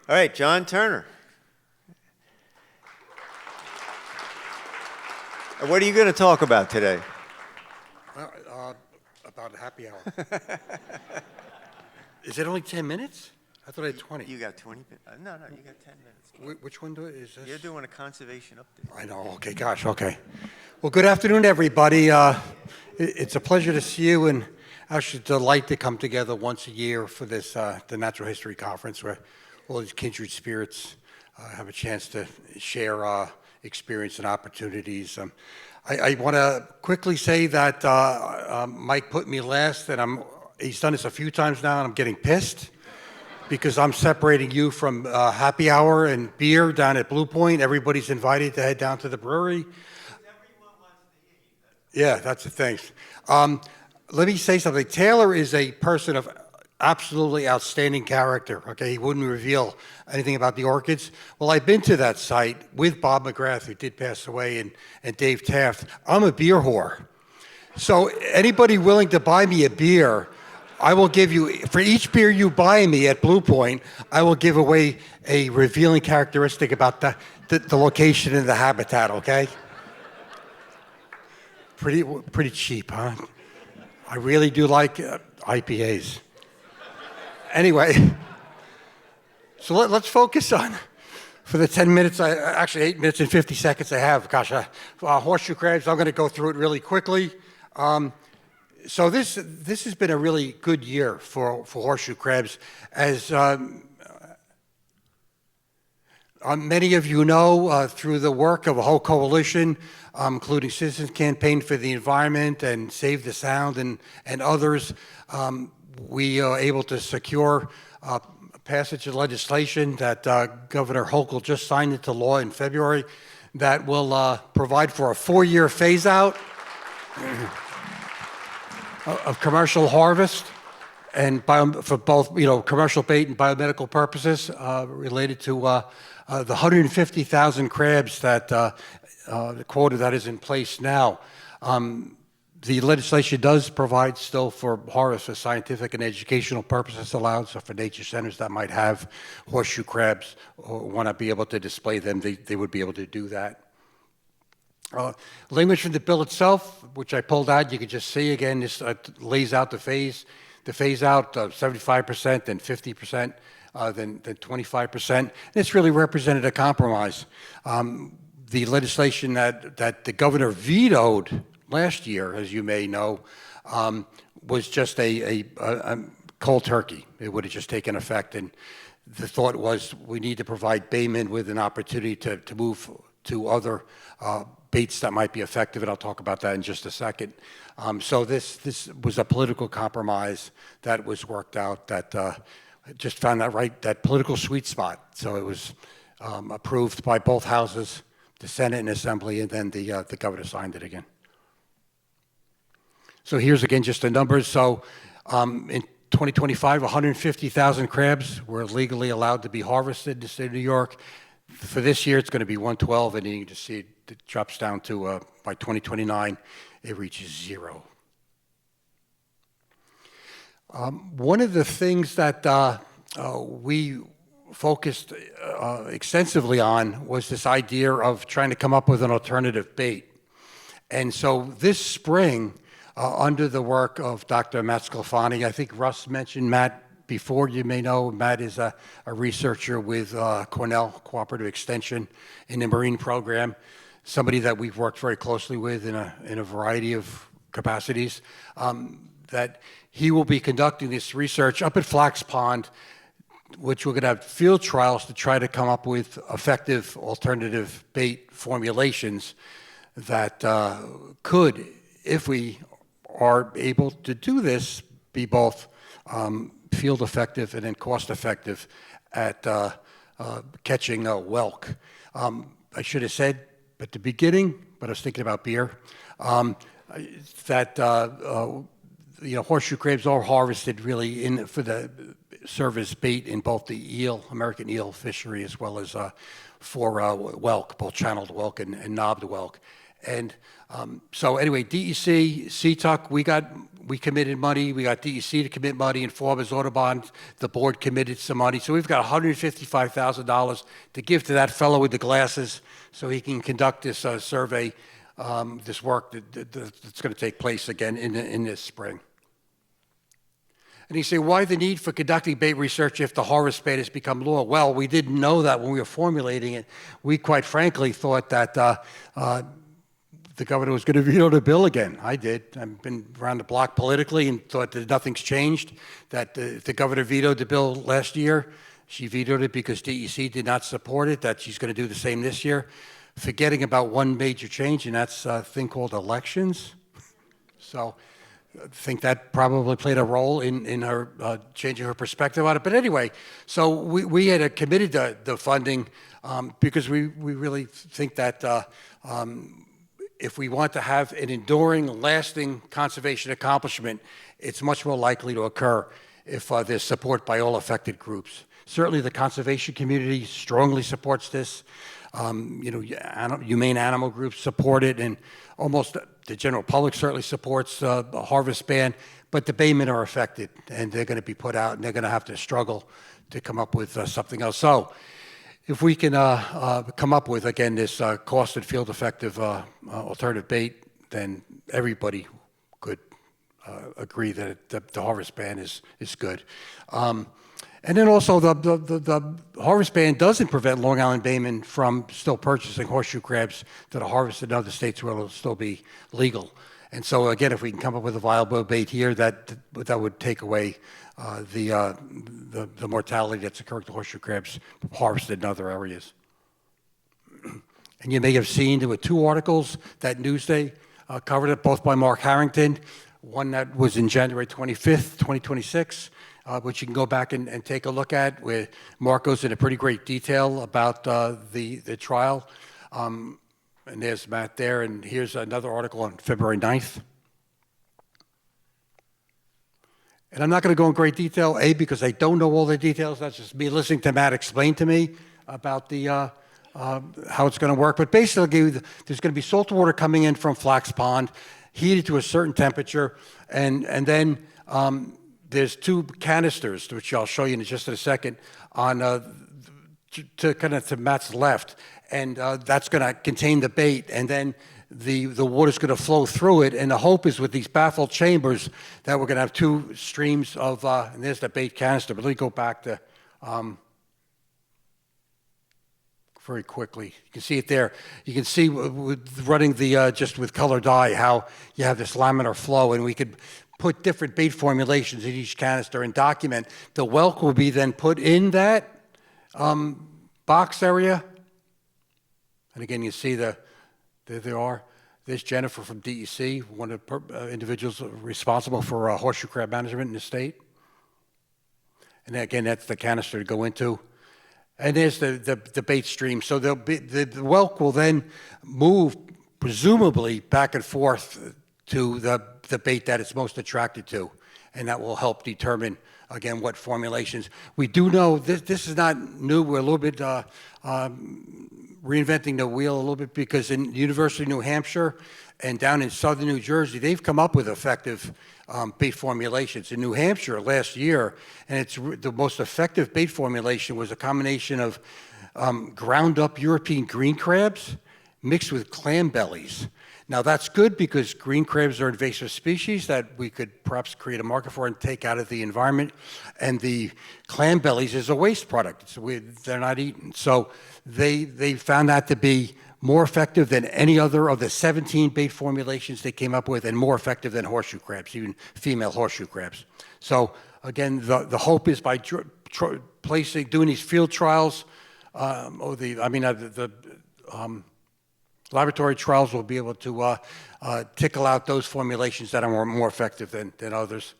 All right, John Turner. What are you going to talk about today? About a happy hour. Is it only 10 minutes? I thought I had 20. You got 20 minutes? No, you got 10 minutes. Which one is this? You're doing a conservation update. I know. Okay, gosh, okay. Well, good afternoon, everybody. It's a pleasure to see you, and actually a delight to come together once a year for this, the Natural History Conference, where all these kindred spirits have a chance to share experience and opportunities. I want to quickly say that Mike put me last, and he's done this a few times now, and I'm getting pissed because I'm separating you from happy hour and beer down at Blue Point. Everybody's invited to head down to the brewery. Yeah, that's the thing. Let me say something. Taylor is a person of absolutely outstanding character. Okay, he wouldn't reveal anything about the orchids. Well, I've been to that site with Bob McGrath, who did pass away, and Dave Taft. I'm a beer whore. So anybody willing to buy me a beer, I will give you, for each beer you buy me at Blue Point, I will give away a revealing characteristic about the location and the habitat, okay? Pretty cheap, huh? I really do like IPAs. Anyway, so let's focus on, for the 10 minutes, actually 8 minutes and 50 seconds I have, gosh, horseshoe crabs, I'm going to go through it really quickly. So this has been a really good year for horseshoe crabs. As many of you know, through the work of a whole coalition, including Citizens Campaign for the Environment and Save the Sound and others, we are able to secure passage of legislation that Governor Hochul just signed into law in February that will provide for a 4-year phase-out of commercial harvest and for both, commercial bait and biomedical purposes related to the 150,000 crabs that the quota that is in place now. The legislation does provide still for harvest for scientific and educational purposes allowed, so for nature centers that might have horseshoe crabs or want to be able to display them, they would be able to do that. Language from the bill itself, which I pulled out, you can just see again, this lays out the phase out, 75%, then 50%, then 25%. And it's really represented a compromise. The legislation that the governor vetoed last year, as you may know, was just a cold turkey. It would have just taken effect, and the thought was we need to provide baymen with an opportunity to move to other baits that might be effective, and I'll talk about that in just a second. So this was a political compromise that was worked out that just found that political sweet spot. So it was approved by both houses, the Senate and Assembly, and then the governor signed it again. So here's again just the numbers. So in 2025, 150,000 crabs were legally allowed to be harvested in the state of New York. For this year, it's going to be 112, and you can just see it drops down to, by 2029, it reaches 0. One of the things that we focused extensively on was this idea of trying to come up with an alternative bait. And so this spring, under the work of Dr. Matt Sclafani, I think Russ mentioned Matt before. You may know Matt is a researcher with Cornell Cooperative Extension in the Marine Program, somebody that we've worked very closely with in a variety of capacities, that he will be conducting this research up at Flax Pond, which we're going to have field trials to try to come up with effective alternative bait formulations that could, if we are able to do this, be both field effective and then cost effective at catching a whelk. I should have said at the beginning, but I was thinking about beer, that horseshoe crabs are harvested really for the service bait in both the American eel fishery, as well as for whelk, both channeled whelk and knobbed whelk. And so anyway, DEC, Seatuck, we committed money. We got DEC to commit money, and Farmers Audubon, the board committed some money. So we've got $155,000 to give to that fellow with the glasses so he can conduct this survey, this work that's going to take place again in this spring. And you say, why the need for conducting bait research if the harvest ban has become law? Well, we didn't know that when we were formulating it. We quite frankly thought that the governor was going to veto the bill again. I did. I've been around the block politically and thought that nothing's changed, that the governor vetoed the bill last year. She vetoed it because DEC did not support it, that she's going to do the same this year, forgetting about one major change, and that's a thing called elections. So I think that probably played a role in her changing her perspective on it. But anyway, so we had committed the funding because we really think that if we want to have an enduring, lasting conservation accomplishment, it's much more likely to occur if there's support by all affected groups. Certainly the conservation community strongly supports this. Humane animal groups support it, and almost the general public certainly supports the harvest ban, but the baymen are affected, and they're going to be put out, and they're going to have to struggle to come up with something else. So if we can come up with, again, this cost and field effective alternative bait, then everybody could agree that the harvest ban is good. And then also the harvest ban doesn't prevent Long Island baymen from still purchasing horseshoe crabs that are harvested in other states where it'll still be legal. And so again, if we can come up with a viable bait here, that would take away the mortality that's occurred to horseshoe crabs harvested in other areas. And you may have seen there were two articles that Newsday covered it, both by Mark Harrington. One that was in January 25th, 2026. Which you can go back and take a look at, where Mark goes into pretty great detail about the trial. And there's Matt there, and here's another article on February 9th. And I'm not going to go in great detail, A, because I don't know all the details. That's just me listening to Matt explain to me about the how it's going to work. But basically, there's going to be salt water coming in from Flax Pond, heated to a certain temperature, and then there's two canisters, which I'll show you in just a second, on to Matt's left, and that's going to contain the bait, and then the water's going to flow through it, and the hope is with these baffled chambers that we're going to have two streams of, and there's the bait canister. But let me go back to very quickly. You can see it there. You can see with running the just with color dye how you have this laminar flow, and we could put different bait formulations in each canister and document. The whelk will be then put in that box area. And again, you see there they are. There's Jennifer from DEC, one of the individuals responsible for horseshoe crab management in the state. And again, that's the canister to go into. And there's the bait stream. So the whelk will then move, presumably, back and forth to the bait that it's most attracted to, and that will help determine, again, what formulations. We do know this is not new. We're a little bit reinventing the wheel a little bit, because in University of New Hampshire and down in southern New Jersey, they've come up with effective bait formulations. In New Hampshire last year, and the most effective bait formulation was a combination of ground up European green crabs mixed with clam bellies. Now that's good because green crabs are invasive species that we could perhaps create a market for and take out of the environment. And the clam bellies is a waste product. So they're not eaten. So they found that to be more effective than any other of the 17 bait formulations they came up with, and more effective than horseshoe crabs, even female horseshoe crabs. So again, the hope is by doing these field trials, laboratory trials will be able to tickle out those formulations that are more effective than others.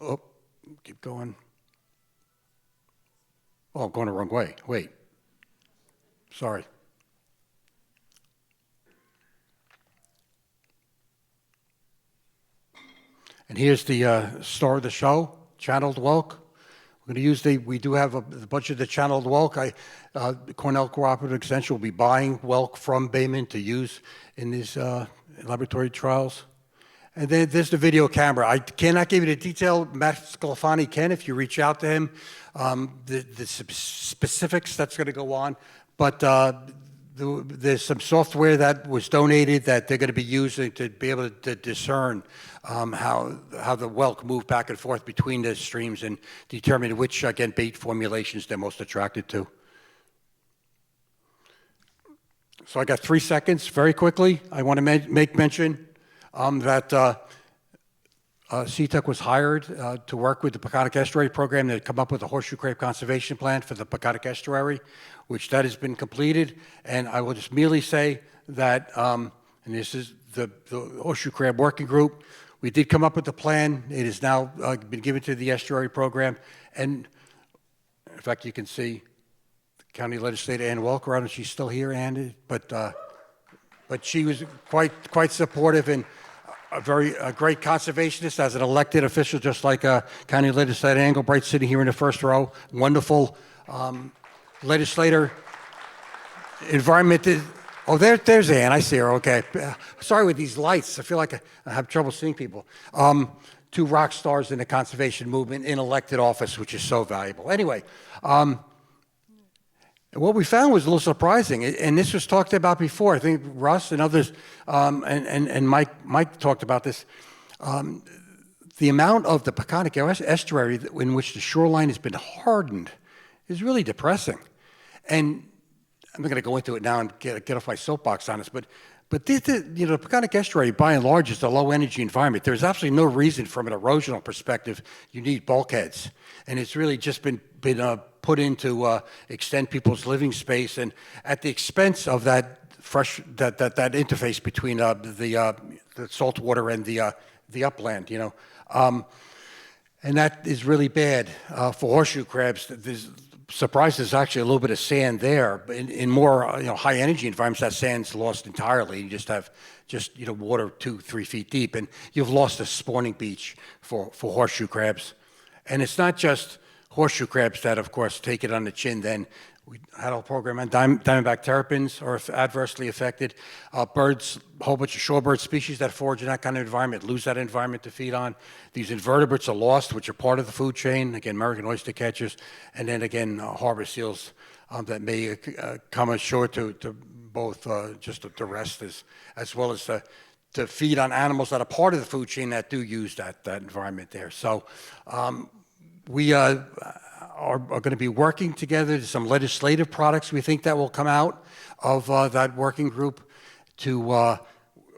Oh, keep going. Oh, I'm going the wrong way. Wait. Sorry. And here's the star of the show, channeled whelk. We're going to use we do have a bunch of the channeled whelk. The Cornell Cooperative Extension will be buying whelk from baymen to use in these laboratory trials. And then there's the video camera. I cannot give you the detail. Matt Scalfani can if you reach out to him. The specifics that's going to go on. But there's some software that was donated that they're going to be using to be able to discern how the whelk move back and forth between the streams and determine which, again, bait formulations they're most attracted to. So I got 3 seconds, very quickly. I want to make mention that Seatuck was hired to work with the Peconic Estuary Program to come up with a Horseshoe Crab Conservation Plan for the Peconic Estuary, which that has been completed. And I will just merely say that, and this is the Horseshoe Crab Working Group, we did come up with the plan. It has now been given to the Estuary Program. And in fact, you can see County Legislator Ann Welker, I don't know if she's still here, Ann, but she was quite supportive and a great conservationist as an elected official, just like County Legislator Engelbright sitting here in the first row. Wonderful legislator. Oh, there's Ann. I see her. Okay. Sorry with these lights. I feel like I have trouble seeing people. 2 rock stars in the conservation movement in elected office, which is so valuable. Anyway, what we found was a little surprising, and this was talked about before. I think Russ and others, and Mike talked about this. The amount of the Peconic Estuary in which the shoreline has been hardened is really depressing. And I'm not going to go into it now and get off my soapbox on this, but the Peconic Estuary, by and large, is a low-energy environment. There's absolutely no reason from an erosional perspective you need bulkheads. And it's really just been put in to extend people's living space, and at the expense of that interface between the salt water and the upland, and that is really bad for horseshoe crabs. There's actually a little bit of sand there, but in more high energy environments, that sand's lost entirely. You just have water 2-3 feet deep, and you've lost a spawning beach for horseshoe crabs. And it's not just horseshoe crabs that, of course, take it on the chin. Then we had a program on diamondback terrapins are adversely affected. Birds, a whole bunch of shorebird species that forage in that kind of environment lose that environment to feed on. These invertebrates are lost, which are part of the food chain. Again, American oyster catchers, and then again, harbor seals that may come ashore to both just to rest as well as to feed on animals that are part of the food chain that do use that environment there. So we are going to be working together to some legislative products we think that will come out of that working group to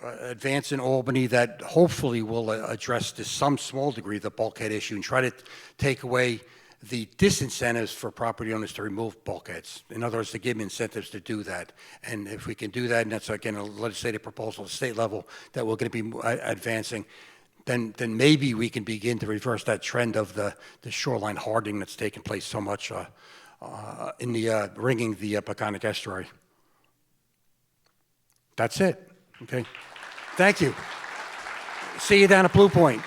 advance in Albany that hopefully will address to some small degree the bulkhead issue and try to take away the disincentives for property owners to remove bulkheads. In other words, to give them incentives to do that. And if we can do that, and that's again a legislative proposal at the state level that we're going to be advancing, then maybe we can begin to reverse that trend of the shoreline hardening that's taken place so much in the ringing the Peconic Estuary. That's it. Okay. Thank you. See you down at Blue Point.